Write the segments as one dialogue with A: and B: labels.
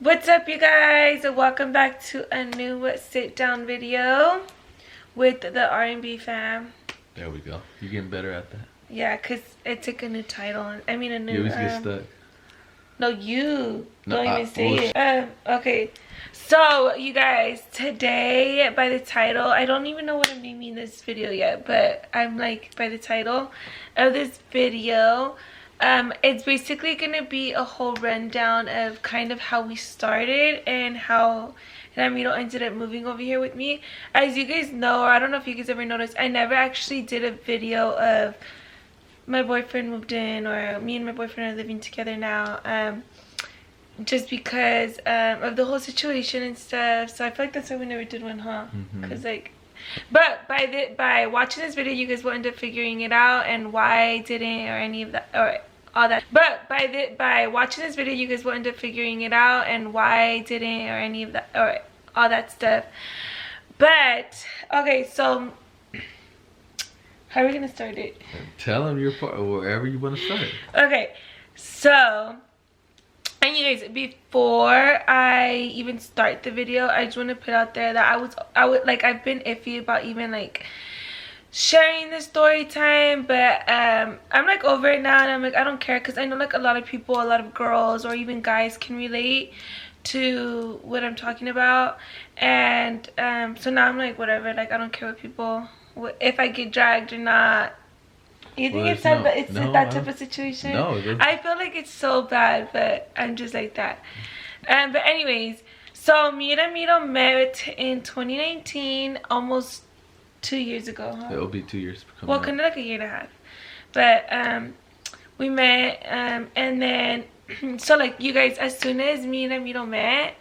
A: What's up, you guys? Welcome back to a new sit down video with the R&B fam.
B: There we go. You're getting better at that.
A: Yeah, because it took a new title. I mean, a new...
B: You always get stuck.
A: No, you.
B: No,
A: don't even say it. Okay. So, you guys, today, by the title, I don't even know what I'm naming this video yet, but I'm like, by the title of this video, it's basically gonna be a whole rundown of kind of how we started and how Ramiro ended up moving over here with me. As you guys know, or I don't know if you guys ever noticed, I never actually did a video of my boyfriend moved in, or me and my boyfriend are living together now, just because of the whole situation and stuff. So I feel like that's why we never did one, huh? Because like, but by watching this video, you guys will end up figuring it out and why I didn't, or any of that, or all that. But by watching this video, you guys will end up figuring it out and why I didn't, or any of that, or all that stuff. But okay, so how are we gonna start it?
B: Tell them your part, wherever you want to start.
A: Okay, so, and you guys, before I even start the video, I just want to put out there that I've been iffy about even like sharing the story time, but I'm like over it now, and I'm like, I don't care, because I know like a lot of people, a lot of girls or even guys can relate to what I'm talking about. And so now I'm like, whatever, like I don't care what people, if I get dragged or not. You think it's sad, but it's that type of situation?
B: No,
A: I feel like it's so bad, but I'm just like that. But anyways, so me and Ramiro met in 2019, almost 2 years ago, huh?
B: It'll be 2 years.
A: Well, kind of like a year and a half. But we met, and then, so like you guys, as soon as me and Ramiro met,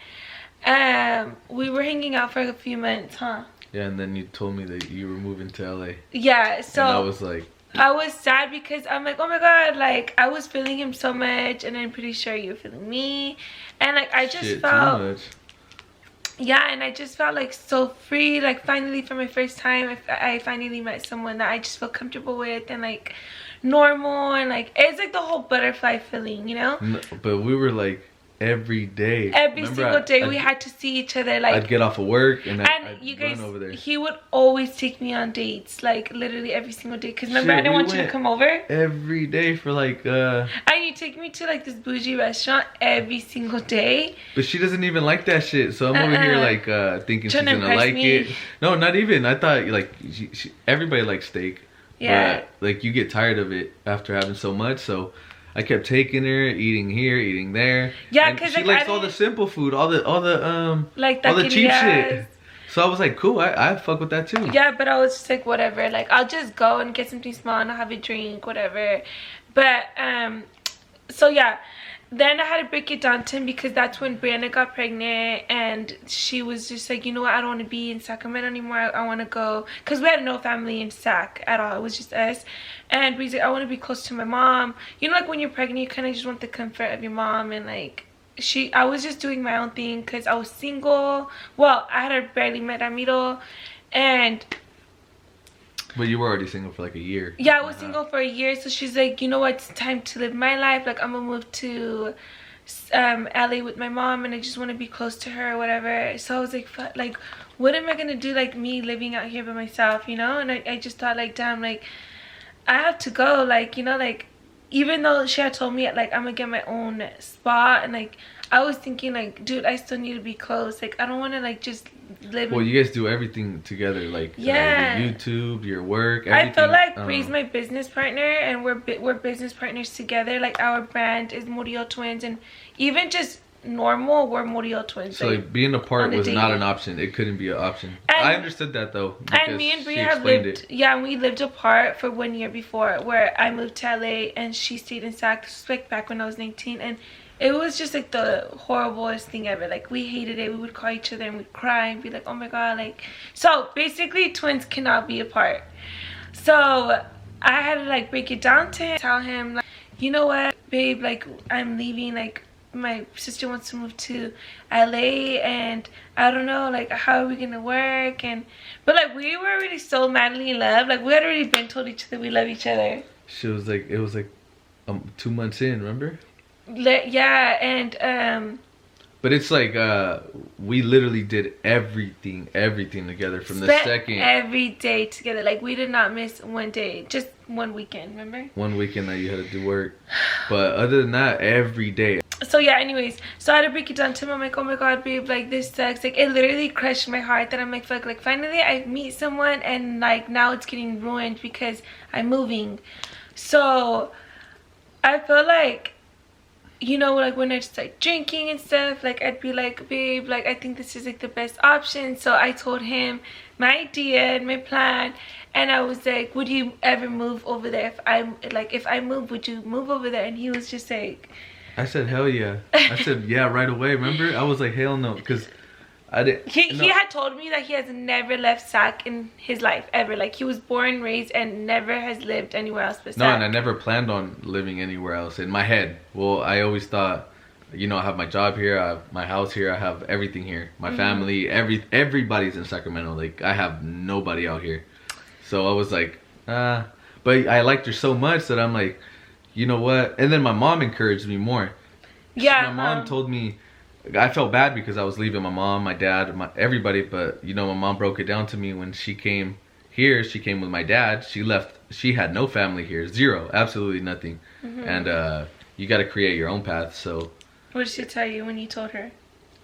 A: we were hanging out for a few months, huh?
B: Yeah, and then you told me that you were moving to LA.
A: Yeah, so
B: and I was like,
A: I was sad because I'm like, oh my god, like I was feeling him so much, and I'm pretty sure you were feeling me, and like I just felt,
B: too much.
A: Yeah, and I just felt like so free, like finally for my first time I finally met someone that I just feel comfortable with, and like normal, and like it's like the whole butterfly feeling, you know?
B: No, but we were like every day.
A: Every single day we had to see each other. Like
B: I'd get off of work and I'd
A: you guys,
B: run over there.
A: He would always take me on dates, like literally every single day. Because remember, I didn't want you to come over
B: every day for like
A: and you take me to like this bougie restaurant every single day.
B: But she doesn't even like that shit, so I'm over here like thinking she's gonna like it. No, not even. I thought like everybody likes steak.
A: Yeah.
B: But like you get tired of it after having so much, so I kept taking her, eating here, eating there.
A: Yeah, because
B: she likes all the simple food, all the
A: like
B: all the cheap shit. So I was like, cool, I fuck with that too.
A: Yeah, but I was just like, whatever. Like I'll just go and get something small and I'll have a drink, whatever. But so yeah. Then I had to break it down to him, because that's when Brianna got pregnant, and she was just like, you know what, I don't want to be in Sacramento anymore. I want to go, because we had no family in Sac at all. It was just us. And Bree's like, I want to be close to my mom. You know, like when you're pregnant, you kind of just want the comfort of your mom. And like I was just doing my own thing because I was single. Well, I had barely met Ramiro, and
B: but you were already single for like a year.
A: Yeah, I was single for a year. So she's like, you know what, it's time to live my life. Like I'm gonna move to LA with my mom, and I just want to be close to her or whatever. So I was like, like what am I gonna do, like me living out here by myself, you know? And I just thought like, damn, like I have to go, like, you know, like even though she had told me like I'm gonna get my own spot, and like I was thinking like, dude, I still need to be close. Like I don't want to like just live.
B: Well, you guys do everything together, like
A: yeah,
B: your YouTube, your work, everything.
A: I feel like Bree's my business partner, and we're business partners together. Like our brand is Murillo Twins, and even just normal, we're Murillo Twins.
B: So like being apart was not an option. It couldn't be an option. And I understood that though.
A: And me and Bree have lived, yeah, we lived apart for 1 year before, where I moved to LA and she stayed in Sac. This was like back when I was 19, and it was just like the horriblest thing ever. Like we hated it. We would call each other and we'd cry and be like, oh my god, like. So basically twins cannot be apart. So I had to like break it down to him, tell him like, you know what, babe, like I'm leaving, like my sister wants to move to LA, and I don't know, like how are we gonna work? And but like we were already so madly in love. Like we had already been told each other we love each other.
B: She was like, it was like 2 months in, remember?
A: Yeah, and
B: But it's like we literally did everything together from the second.
A: Every day together. Like we did not miss one day. Just one weekend, remember?
B: One weekend that you had to do work. But other than that, every day.
A: So yeah, anyways, so I had to break it down to him. I'm like, oh my god, babe, like this sucks. Like it literally crushed my heart that I'm like, fuck, like finally I meet someone and like now it's getting ruined because I'm moving. So I feel like, you know, like when I just like drinking and stuff, like I'd be like, babe, like I think this is like the best option. So I told him my idea and my plan, and I was like, would you ever move over there? If I move, would you move over there? And he was just like,
B: I said hell yeah. I said yeah right away. Remember? I was like hell no, because I didn't.
A: He had told me that he has never left Sac in his life ever. Like he was born, raised, and never has lived anywhere else but Sac.
B: No, and I never planned on living anywhere else in my head. Well, I always thought, you know, I have my job here, I have my house here, I have everything here, my family, everybody's in Sacramento. Like I have nobody out here. So I was like, but I liked her so much that I'm like, you know what? And then my mom encouraged me more.
A: Yeah.
B: My mom told me, I felt bad because I was leaving my mom, my dad, everybody. But, you know, my mom broke it down to me when she came here. She came with my dad. She left. She had no family here. Zero. Absolutely nothing. And you got to create your own path. So.
A: What did she tell you when you told her?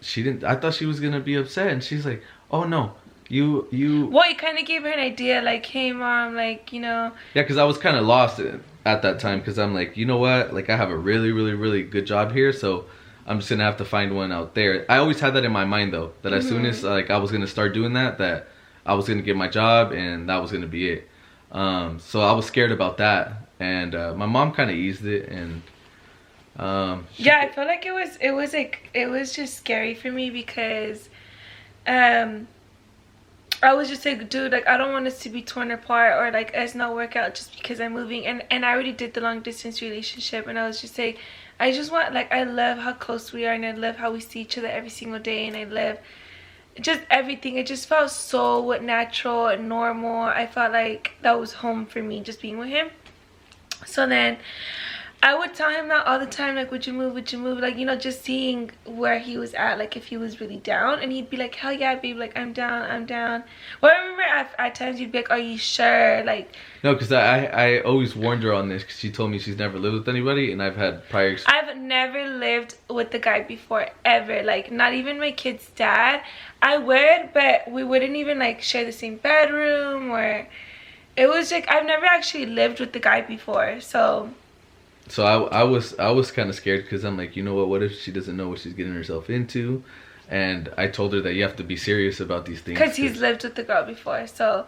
B: She didn't. I thought she was going to be upset. And she's like, oh, no. You
A: Well, you kind of gave her an idea, like, hey mom, like, you know.
B: Yeah, because I was kind of lost at that time, because I'm like, you know what, like I have a really good job here, so I'm just gonna have to find one out there. I always had that in my mind though, that as soon as like I was gonna start doing that I was gonna get my job and that was gonna be it. So I was scared about that, and my mom kind of eased it, and
A: yeah, I felt like it was just scary for me because I was just like, dude, like I don't want us to be torn apart or like us not work out just because I'm moving. And I already did the long distance relationship, and I was just like, I just want, like, I love how close we are, and I love how we see each other every single day, and I love just everything. It just felt so natural and normal. I felt like that was home for me, just being with him. So then I would tell him that all the time, like, would you move, like, you know, just seeing where he was at, like if he was really down. And he'd be like, hell yeah, babe, like I'm down. Well, I remember at times he'd be like, are you sure? Like,
B: no, because I always warned her on this, because she told me she's never lived with anybody, and I've had prior
A: I've never lived with the guy before, ever. Like, not even my kid's dad. I would, but we wouldn't even like share the same bedroom, or it was like, I've never actually lived with the guy before. So
B: I was kind of scared, because I'm like, you know what if she doesn't know what she's getting herself into? And I told her that you have to be serious about these things,
A: because he's lived with the girl before. So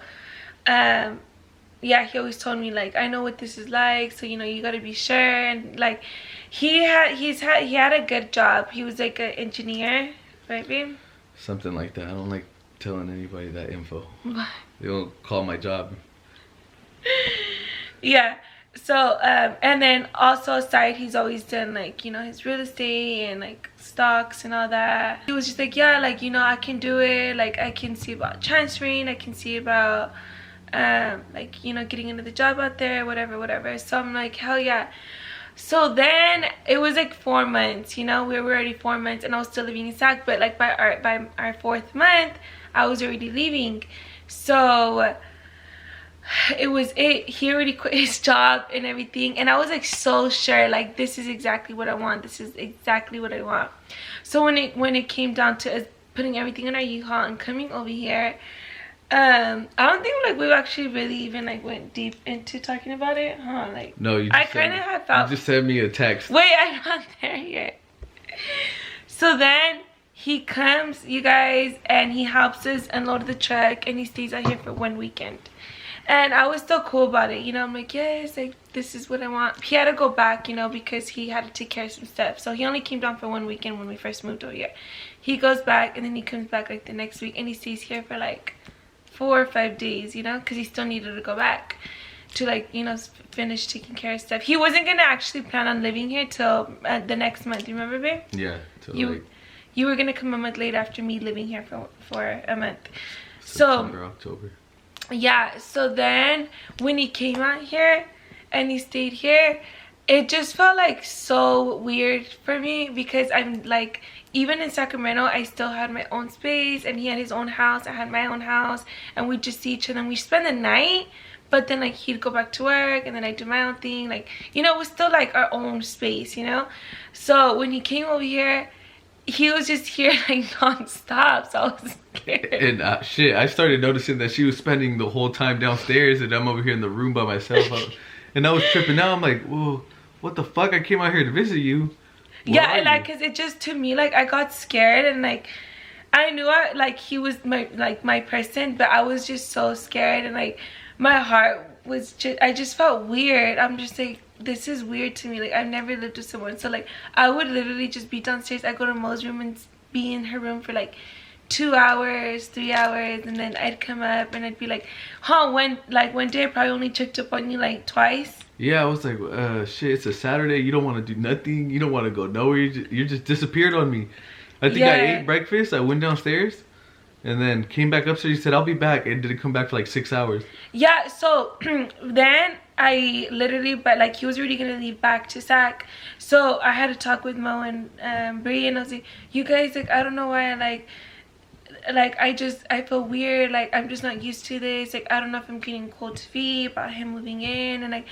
A: yeah, he always told me, like, I know what this is like, so you know, you got to be sure. And like he had a good job. He was like an engineer, right, babe?
B: Something like that. I don't like telling anybody that info. They don't call my job.
A: Yeah. So and then also aside, he's always done, like, you know, his real estate and like stocks and all that. He was just like, yeah, like, you know, I can do it. Like, I can see about transferring, I can see about like, you know, getting into the job out there, whatever. So I'm like, hell yeah. So then it was like 4 months, you know, we were already 4 months, and I was still living in Sac, but like by our 4th month I was already leaving. So he already quit his job and everything, and I was like so sure, like, this is exactly what I want, So when it came down to us putting everything in our U-Haul and coming over here, I don't think like we've actually really even like went deep into talking about it, huh? Like,
B: no, you just sent me a text.
A: Wait, I'm not there yet. So then he comes, you guys, and he helps us unload the truck, and he stays out here for 1 weekend. And I was still cool about it, you know. I'm like, yes, like, this is what I want. He had to go back, you know, because he had to take care of some stuff. So he only came down for 1 weekend when we first moved over here. He goes back, and then he comes back like the next week, and he stays here for like 4 or 5 days, you know, because he still needed to go back to, like, you know, finish taking care of stuff. He wasn't gonna actually plan on living here till the next month. You remember, babe?
B: Yeah.
A: You were gonna come a month later after me living here for a month.
B: September, October.
A: Yeah, so then when he came out here and he stayed here, it just felt like so weird for me because I'm like, even in Sacramento I still had my own space and he had his own house, I had my own house, and we just see each other and we spend the night, but then like he'd go back to work and then I do my own thing, like, you know, it was still like our own space, you know. So when he came over here, he was just here like non-stop, so I was scared.
B: And shit, I started noticing that she was spending the whole time downstairs and I'm over here in the room by myself. And I was tripping out. I'm like, whoa, what the fuck? I came out here to visit you.
A: Yeah, and like, cause it just, to me, like, I got scared and like, I knew like he was my person, but I was just so scared and like my heart was just, I just felt weird. I'm just like, this is weird to me. Like, I've never lived with someone, so like I would literally just be downstairs. I go to Mo's room and be in her room for like 2 hours, 3 hours, and then I'd come up and I'd be like, huh, one day I probably only checked up on you like twice.
B: Yeah, I was like, shit, it's a Saturday, you don't want to do nothing, you don't want to go nowhere, you just disappeared on me. I think I ate breakfast, I went downstairs and then came back upstairs. You said I'll be back and didn't come back for like 6 hours. Yeah,
A: so then I literally, but like he was already gonna leave back to Sac, so I had to talk with Mo and Bree, and I was like, you guys, like, I don't know why I feel weird, like I'm just not used to this, like I don't know if I'm getting cold feet about him moving in, and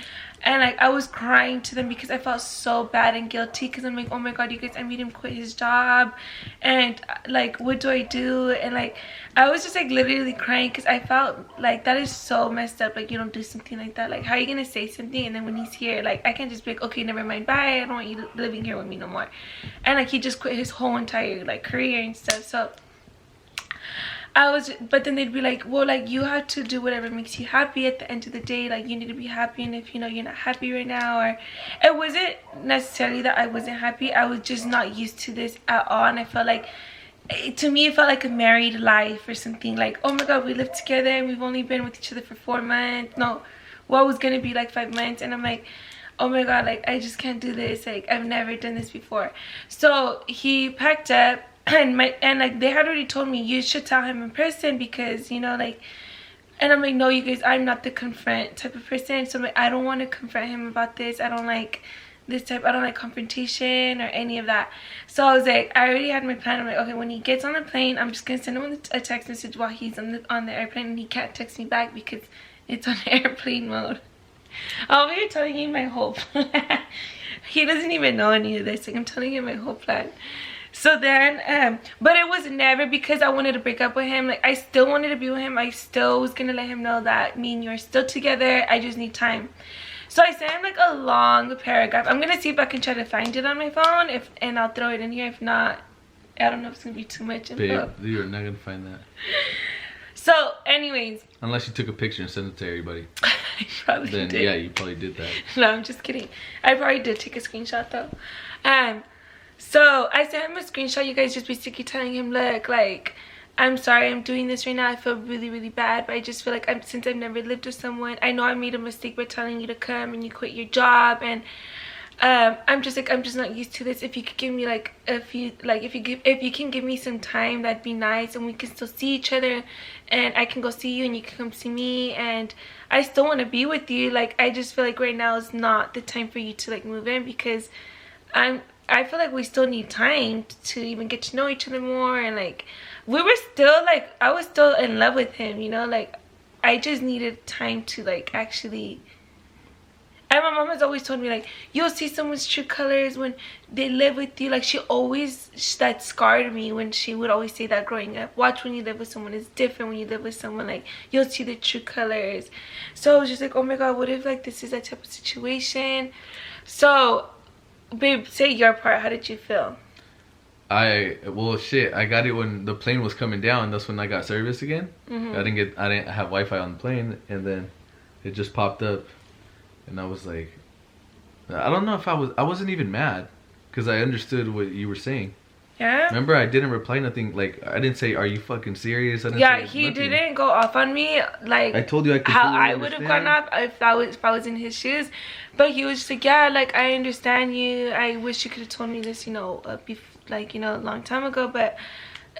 A: I was crying to them because I felt so bad and guilty because I'm like, oh my god, you guys, I made him quit his job, and like what do I do? And like I was just like literally crying because I felt like that is so messed up. Like, you don't do something like that. Like, how are you gonna say something and then when he's here, like I can't just be like, okay, never mind, bye, I don't want you living here with me no more. And like he just quit his whole entire like career and stuff. So but then they'd be like, well, like you have to do whatever makes you happy at the end of the day, like you need to be happy, and if you know you're not happy right now, or it wasn't necessarily that I wasn't happy, I was just not used to this at all, and I felt like, to me it felt like a married life or something, like, oh my god, we live together and we've only been with each other for 4 months, no, what was gonna be like 5 months, and I'm like, oh my god, like I just can't do this, like I've never done this before. So he packed up, and like they had already told me, you should tell him in person because, you know, like, and I'm like, no, you guys, I'm not the confront type of person, so I'm like, I don't want to confront him about this, I don't like this type, I don't like confrontation or any of that. So I was like, I already had my plan. I'm like, okay, when he gets on the plane, I'm just gonna send him a text message while he's on the airplane, and he can't text me back because it's on airplane mode. I'm over here telling you my whole plan. He doesn't even know any of this, like I'm telling him my whole plan. So then but it was never because I wanted to break up with him. Like, I still wanted to be with him. I still was gonna let him know that me and you are still together, I just need time. So I sent him like a long paragraph. I'm gonna see if I can try to find it on my phone, and I'll throw it in here. If not, I don't know if it's gonna be too much info.
B: Babe, you're not gonna find that.
A: So anyways,
B: unless you took a picture and sent it to everybody.
A: I probably did.
B: Yeah, you probably did that.
A: No, I'm just kidding. I probably did take a screenshot though. So I sent him a screenshot, you guys, just basically telling him, look, like, I'm sorry I'm doing this right now, I feel really, really bad, but I just feel like since I've never lived with someone, I know I made a mistake by telling you to come and you quit your job, and I'm just not used to this. If you could give me like a few, like if you can give me some time, that'd be nice, and we can still see each other, and I can go see you and you can come see me, and I still want to be with you. Like, I just feel like right now is not the time for you to like move in, because I feel like we still need time to even get to know each other more, and like we were still like, I was still in love with him, you know, like I just needed time to like actually. And my mom has always told me, like, you'll see someone's true colors when they live with you. Like, that scarred me when she would always say that growing up. Watch when you live with someone, it's different when you live with someone, like, you'll see the true colors. So I was just like, oh my god, what if like this is that type of situation? So babe, say your part. How did you feel?
B: Well, shit, I got it when the plane was coming down. That's when I got service again. I didn't have Wi-Fi on the plane, and then it just popped up, and I was like, I don't know if I wasn't even mad, because I understood what you were saying. Yeah. Remember, I didn't reply nothing. Like, I didn't say, "Are you fucking serious?" I didn't say
A: he nothing. Didn't go off on me. Like,
B: I told you,
A: how I would have gone off if I was in his shoes. But he was just like, yeah, like I understand you. I wish you could have told me this, you know, like, you know, a long time ago. But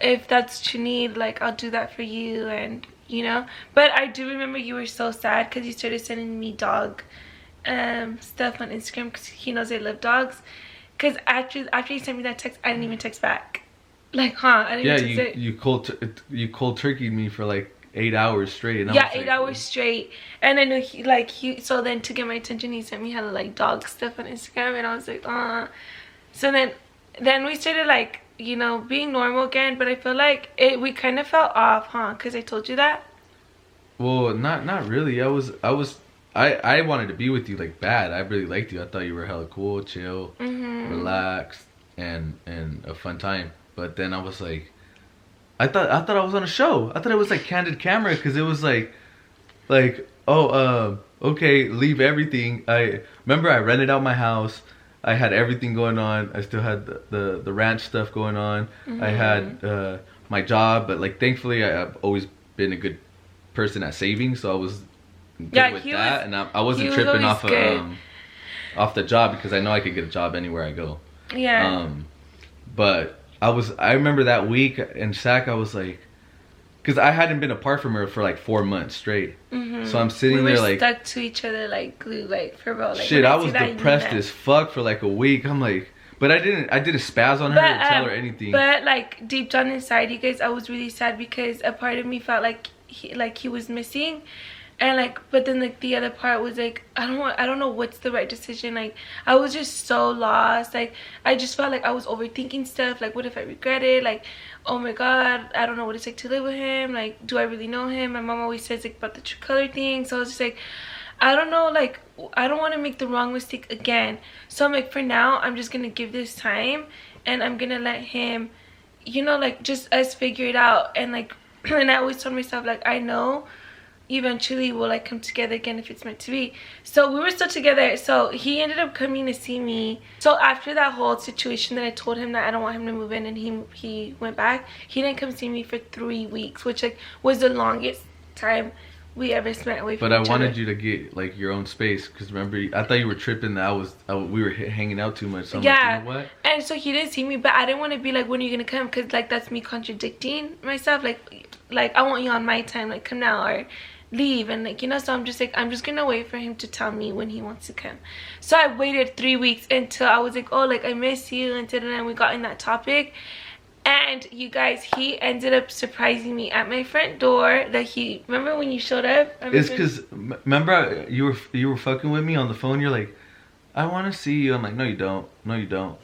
A: if that's what you need, like, I'll do that for you, and you know. But I do remember you were so sad because you started sending me dog stuff on Instagram because he knows I love dogs. Because after he sent me that text, I didn't even text back. Like, I didn't even text it.
B: You cold turkeyed me for like 8 hours straight. And
A: yeah, 8 hours straight. And I knew so then to get my attention, he sent me hella like dog stuff on Instagram, and I was like, So then we started like, you know, being normal again, but I feel like we kind of fell off, because I told you that.
B: Well, not really. I wanted to be with you like bad. I really liked you. I thought you were hella cool, chill, relaxed, and a fun time. But then I was like, I thought I was on a show. I thought it was like candid camera, because it was like, okay, leave everything. I remember I rented out my house. I had everything going on. I still had the ranch stuff going on. I had my job, but like thankfully I've always been a good person at saving, so I was good with that, and I wasn't tripping off off the job, because I know I could get a job anywhere I go.
A: Yeah.
B: But I remember that week in SAC, I was like, because I hadn't been apart from her for like 4 months straight. So I'm sitting there like
A: stuck to each other like glue, like for real. Like,
B: shit, I was depressed as fuck for like a week. I'm like, but I didn't spaz on her or tell her anything.
A: But like deep down inside, you guys, I was really sad because a part of me felt like he was missing. And like, but then like the other part was like, I don't know what's the right decision. Like, I was just so lost. Like, I just felt like I was overthinking stuff. Like, what if I regret it? Like, oh my god, I don't know what it's like to live with him. Like, do I really know him? My mom always says like about the true color thing. So I was just like, I don't know, like, I don't want to make the wrong mistake again. So I'm like, for now, I'm just gonna give this time, and I'm gonna let him, you know, like, just us figure it out. And like, and I always told myself, like, I know eventually we'll like come together again if it's meant to be. So we were still together. So he ended up coming to see me. So after that whole situation that I told him that I don't want him to move in, and he went back, he didn't come see me for 3 weeks, which like was the longest time we ever spent away from each other.
B: But I wanted you to get like your own space, because remember, I thought you were tripping that we were hanging out too much. So I'm like, you know what?
A: And so he didn't see me, but I didn't want to be like, when are you gonna come? Because like that's me contradicting myself. Like I want you on my time, like come now or leave. And like, you know, so I'm just like, I'm just gonna wait for him to tell me when he wants to come. So I waited 3 weeks until I was like, oh, like I miss you, and then we got in that topic. And you guys, he ended up surprising me at my front door. That he, remember when you showed up?
B: It's because, remember you were fucking with me on the phone. You're like, I want to see you. I'm like, no you don't, no you don't.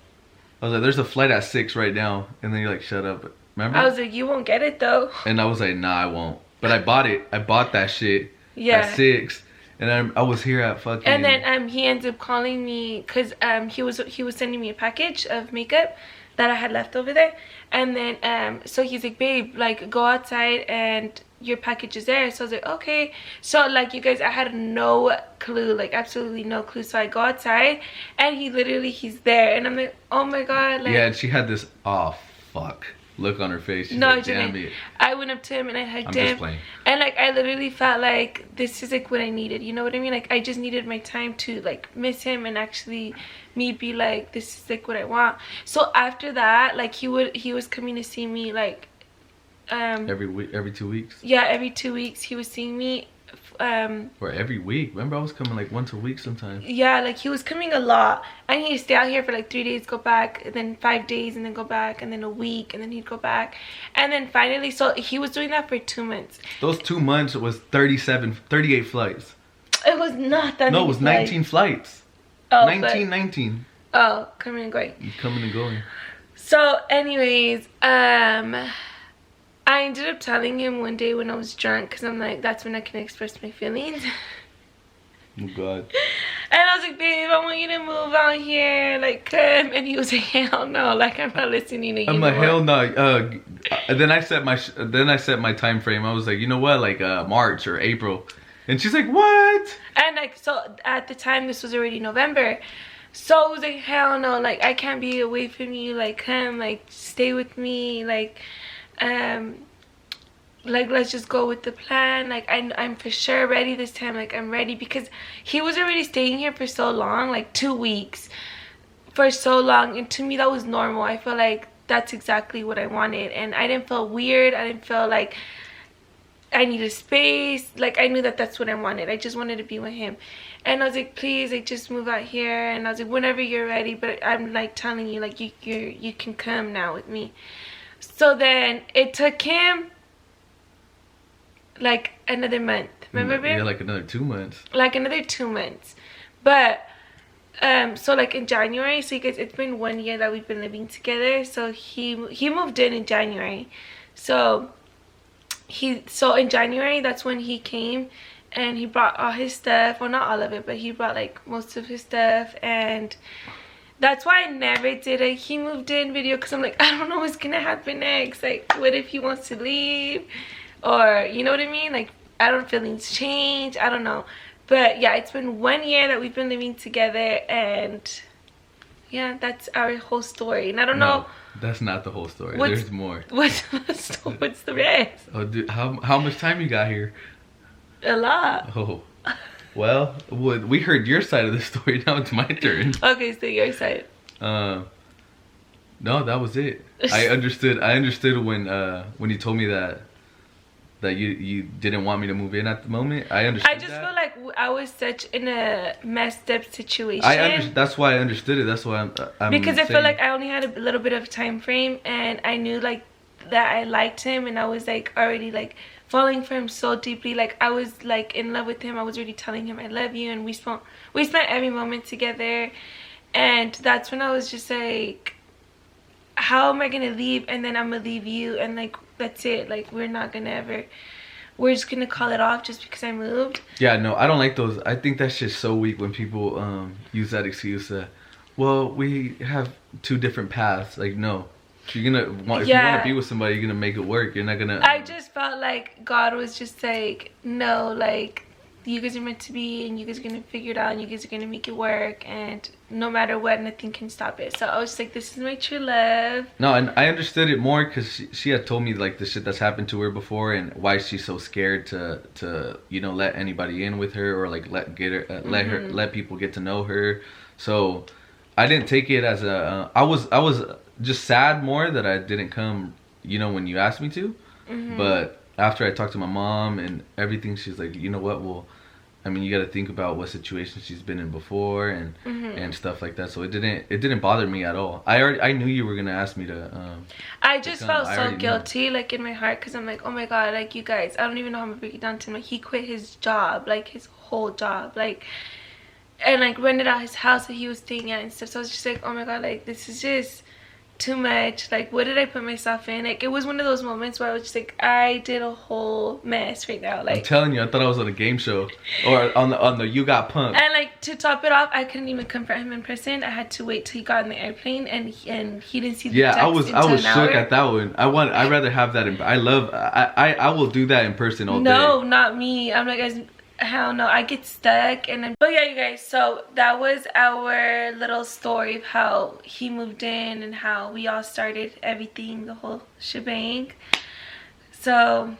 B: I was like, there's a flight at 6 right now. And then you're like, shut up. Remember?
A: I was like, you won't get it though.
B: And I was like, nah, I won't. But I bought it. I bought that shit at 6. And I was here at fucking...
A: And then he ends up calling me because he was sending me a package of makeup that I had left over there. And then so he's like, babe, like go outside and your package is there. So I was like, okay. So like, you guys, I had no clue, like absolutely no clue. So I go outside and he's there, and I'm like, oh my god, like...
B: Yeah, and she had this fuck look on her face. She's
A: no,
B: like,
A: I didn't. I went up to him and I hugged him.
B: Just playing.
A: And like, I literally felt like this is like what I needed, you know what I mean? Like, I just needed my time to like miss him, and actually me be like, this is like what I want. So after that, like he was coming to see me like
B: every week, every 2 weeks.
A: Yeah, every 2 weeks he was seeing me.
B: Or every week. Remember, I was coming like once a week sometimes.
A: Yeah, like he was coming a lot, and he'd stay out here for like 3 days, go back, and then 5 days, and then go back, and then a week, and then he'd go back, and then finally, so he was doing that for 2 months.
B: Those 2 months was 38 flights.
A: It was not that.
B: No, it was 19 flights.
A: Oh,
B: 19.
A: Oh, coming and going.
B: Coming and going.
A: So, anyways, I ended up telling him one day when I was drunk, because I'm like, that's when I can express my feelings.
B: Oh god.
A: And I was like, babe, I want you to move out here, like come. And he was like, hell no, like I'm not listening to you.
B: I'm like, hell no. Then I set my time frame. I was like, you know what, like March or April. And she's like, what?
A: And like, so at the time, this was already November. So I was like, hell no, like I can't be away from you, like come, like stay with me, like let's just go with the plan. Like I'm for sure ready this time. Like I'm ready, because he was already staying here for so long, like 2 weeks, for so long, and to me that was normal. I felt like that's exactly what I wanted, and I didn't feel weird. I didn't feel like I needed space. Like, I knew that that's what I wanted. I just wanted to be with him. And I was like, please, like, just move out here. And I was like, whenever you're ready. But I'm like telling you, like, you can come now with me. So then it took him like another month. Remember, babe?
B: Yeah, like another 2 months.
A: Like another 2 months. But so like in January, so you guys, it's been 1 year that we've been living together. So he moved in January. So in January, that's when he came and he brought all his stuff. Well, not all of it, but he brought like most of his stuff. And that's why I never did a he moved in video, because I'm like, I don't know what's gonna happen next. Like, what if he wants to leave? Or, you know what I mean? Like, I don't, feelings change. I don't know. But yeah, it's been 1 year that we've been living together, and yeah, that's our whole story. And I don't know.
B: That's not the whole story. There's more.
A: What's the rest?
B: Oh, dude, how much time you got here?
A: A lot.
B: Oh, well, we heard your side of the story. Now it's my turn.
A: Okay, so your side.
B: No, that was it. I understood when you told me that you didn't want me to move in at the moment. I understood.
A: I just feel like I was such in a messed up situation.
B: That's why I understood it. That's why I'm
A: because I feel like I only had a little bit of time frame, and I knew like that I liked him, and I was like already like falling for him so deeply. Like, I was like in love with him. I was already telling him I love you, and we spent every moment together. And that's when I was just like, how am I gonna leave, and then I'm gonna leave you, and like that's it. Like, we're just gonna call it off just because I moved.
B: Yeah, no, I don't like those. I think that's just so weak when people use that excuse. Well, we have 2 different paths. Like, no, if you want to be with somebody, you're gonna make it work. You're not gonna.
A: I just felt like God was just like, no, like, you guys are meant to be, and you guys are gonna figure it out, and you guys are gonna make it work, and no matter what, nothing can stop it. So I was just like, this is my true love.
B: No, and I understood it more because she had told me like the shit that's happened to her before, and why she's so scared to let anybody in with her, or like let people get to know her. So I didn't take it as a I was just sad more that I didn't come when you asked me to. But after I talked to my mom and everything, she's like, you know what, well, I mean, you got to think about what situation she's been in before and stuff like that. So it didn't bother me at all. I knew you were gonna ask me to.
A: I just felt so guilty, like in my heart, because I'm like, oh my God, like, you guys, I don't even know how I'm gonna break it down to him. Like, he quit his job, like his whole job, like, and like rented out his house that he was staying at and stuff. So I was just like, oh my God, like, this is just too much. Like, what did I put myself in? Like, it was one of those moments where I was just like, I did a whole mess right now. Like,
B: I'm telling you, I thought I was on a game show or on the You Got Punk'd.
A: And like, to top it off, I couldn't even confront him in person. I had to wait till he got on the airplane, and he didn't see the text
B: I was shook at that one. I'd rather have that I will do that in person all day.
A: No, not me. I'm like, hell no, I get stuck. But yeah, you guys, so that was our little story of how he moved in and how we all started everything, the whole shebang. So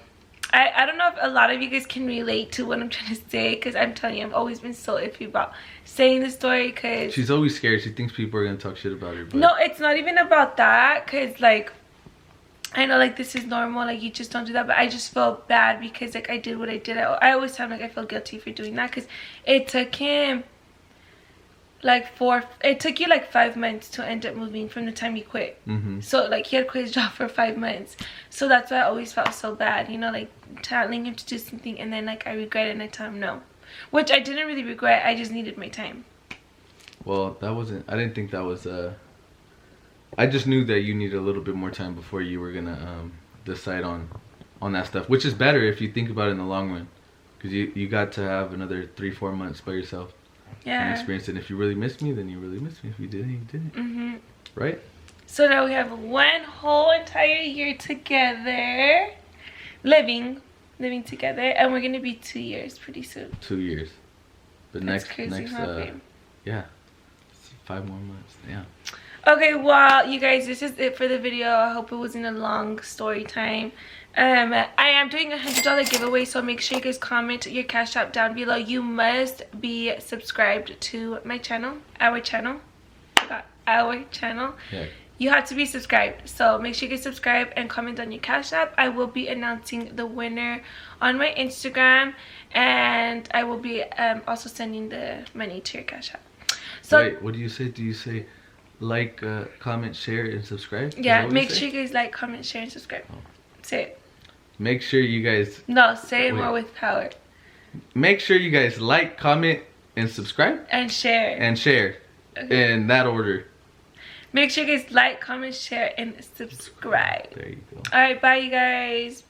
A: I don't know if a lot of you guys can relate to what I'm trying to say, because I'm telling you, I've always been so iffy about saying the story, because
B: she's always scared. She thinks people are gonna talk shit about her. But
A: no, it's not even about that, because like, I know like this is normal, like you just don't do that, but I just felt bad because like I did what I did. I always sound like I feel guilty for doing that, because it took him like it took you like 5 months to end up moving from the time you quit. So like he had quit his job for 5 months, so that's why I always felt so bad, like telling him to do something, and then like I regret it and I tell him no, which I didn't really regret. I just needed my time.
B: Well, I didn't think that was I just knew that you needed a little bit more time before you were gonna decide on that stuff, which is better if you think about it in the long run, because you got to have another 3-4 months by yourself and experience it. And if you really miss me, then you really miss me. If you didn't, you didn't. Right? So
A: now we have 1 whole entire year together, living together, and we're gonna be 2 years pretty soon.
B: 2 years, but
A: that's crazy,
B: yeah, 5 more months. Yeah.
A: Okay, well, you guys, this is it for the video. I hope it wasn't a long story time. I am doing a $100 giveaway, so make sure you guys comment your Cash App down below. You must be subscribed to my channel, our channel. Yeah. you have to be subscribed. So make sure you get subscribed and comment on your Cash App. I will be announcing the winner on my Instagram, and I will be also sending the money to your Cash App. So
B: wait, what do you say? Do you say like, comment, share, and subscribe?
A: Yeah, make sure you guys like, comment, share, and subscribe. Oh. Say it.
B: Make sure you guys...
A: No, say it more with power.
B: Make sure you guys like, comment, and subscribe.
A: And share.
B: And share. Okay. In that order.
A: Make sure you guys like, comment, share, and subscribe.
B: There you go.
A: Alright, bye you guys.